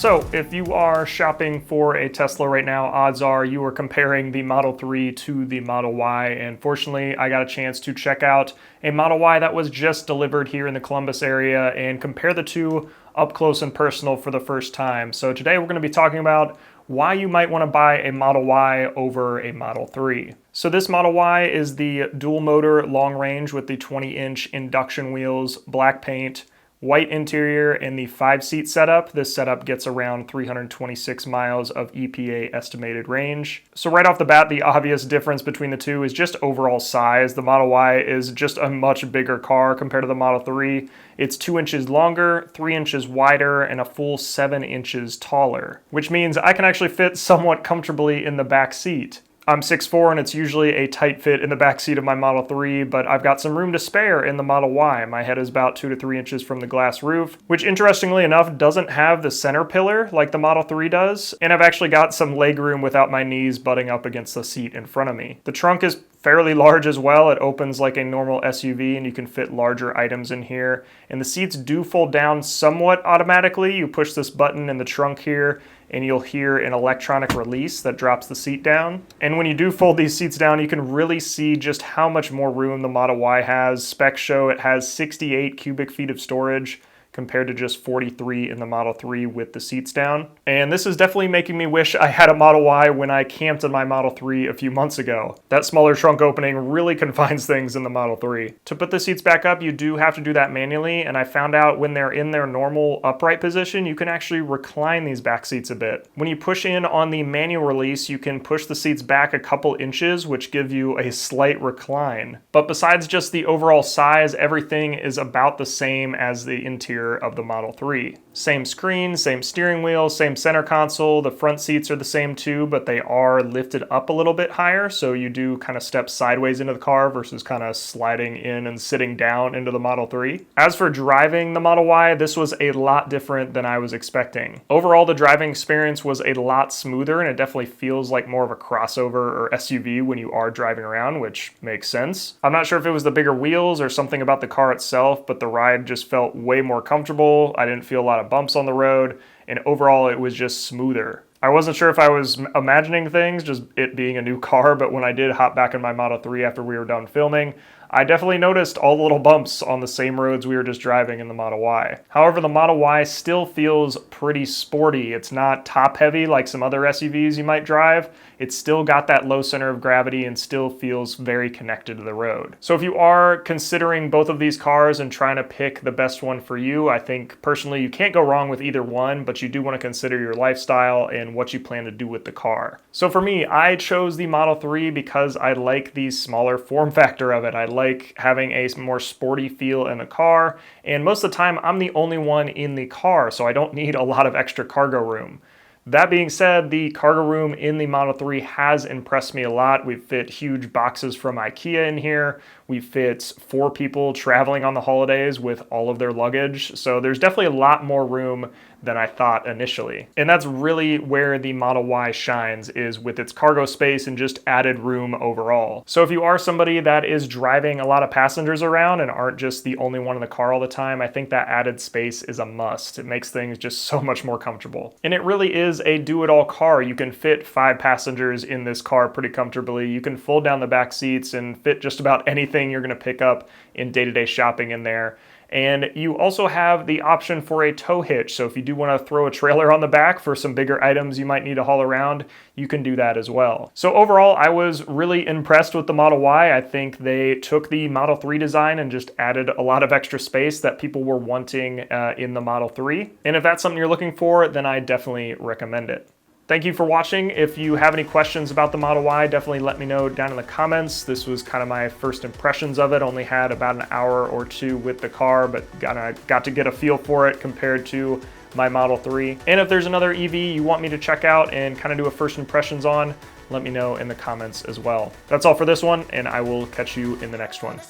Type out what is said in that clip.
So if you are shopping for a Tesla right now, odds are you are comparing the Model 3 to the Model Y, and fortunately I got a chance to check out a Model Y that was just delivered here in the Columbus area and compare the two up close and personal for the first time. So today we're going to be talking about why you might want to buy a Model Y over a Model 3. So this Model Y is the dual motor long range with the 20-inch induction wheels, black paint, white interior, and the 5-seat setup. This setup gets around 326 miles of EPA estimated range. So right off the bat, the obvious difference between the two is just overall size. The Model Y is just a much bigger car compared to the Model 3. It's 2 inches longer, 3 inches wider, and a full 7 inches taller, which means I can actually fit somewhat comfortably in the back seat. I'm 6'4", and it's usually a tight fit in the back seat of my Model 3, but I've got some room to spare in the Model Y. My head is about 2 to 3 inches from the glass roof, which interestingly enough doesn't have the center pillar like the Model 3 does, and I've actually got some leg room without my knees butting up against the seat in front of me. The trunk is fairly large as well. It opens like a normal SUV and you can fit larger items in here. And the seats do fold down somewhat automatically. You push this button in the trunk here and you'll hear an electronic release that drops the seat down. And when you do fold these seats down, you can really see just how much more room the Model Y has. Specs show it has 68 cubic feet of storage, compared to just 43 in the Model 3 with the seats down. And this is definitely making me wish I had a Model Y when I camped in my Model 3 a few months ago. That smaller trunk opening really confines things in the Model 3. To put the seats back up, you do have to do that manually, and I found out when they're in their normal upright position, you can actually recline these back seats a bit. When you push in on the manual release, you can push the seats back a couple inches, which give you a slight recline. But besides just the overall size, everything is about the same as the interior of the Model 3. Same screen, same steering wheel, same center console. The front seats are the same too, but they are lifted up a little bit higher, so you do kind of step sideways into the car versus kind of sliding in and sitting down into the Model 3. As for driving the Model Y, this was a lot different than I was expecting. Overall, the driving experience was a lot smoother, and it definitely feels like more of a crossover or SUV when you are driving around, which makes sense. I'm not sure if it was the bigger wheels or something about the car itself, but the ride just felt way more comfortable. I didn't feel a lot of bumps on the road, and overall it was just smoother. I wasn't sure if I was imagining things, just it being a new car, but when I did hop back in my Model 3 after we were done filming, I definitely noticed all the little bumps on the same roads we were just driving in the Model Y. However, the Model Y still feels pretty sporty. It's not top heavy like some other SUVs you might drive. It's still got that low center of gravity and still feels very connected to the road. So if you are considering both of these cars and trying to pick the best one for you, I think personally you can't go wrong with either one, but you do want to consider your lifestyle and what you plan to do with the car. So for me, I chose the Model 3 because I like the smaller form factor of it. I like having a more sporty feel in the car, and most of the time I'm the only one in the car, so I don't need a lot of extra cargo room. That being said, the cargo room in the Model 3 has impressed me a lot. We've fit huge boxes from IKEA in here. We fit 4 people traveling on the holidays with all of their luggage. So there's definitely a lot more room than I thought initially. And that's really where the Model Y shines, is with its cargo space and just added room overall. So if you are somebody that is driving a lot of passengers around and aren't just the only one in the car all the time, I think that added space is a must. It makes things just so much more comfortable. And it really is a do-it-all car. You can fit 5 passengers in this car pretty comfortably. You can fold down the back seats and fit just about anything you're going to pick up in day-to-day shopping in there. And you also have the option for a tow hitch. So if you do want to throw a trailer on the back for some bigger items you might need to haul around, you can do that as well. So overall, I was really impressed with the Model Y. I think they took the Model 3 design and just added a lot of extra space that people were wanting in the Model 3. And if that's something you're looking for, then I definitely recommend it. Thank you for watching. If you have any questions about the Model Y, definitely let me know down in the comments. This was kind of my first impressions of it. Only had about an hour or two with the car, but got to get a feel for it compared to my Model 3. And if there's another EV you want me to check out and kind of do a first impressions on, let me know in the comments as well. That's all for this one, and I will catch you in the next one.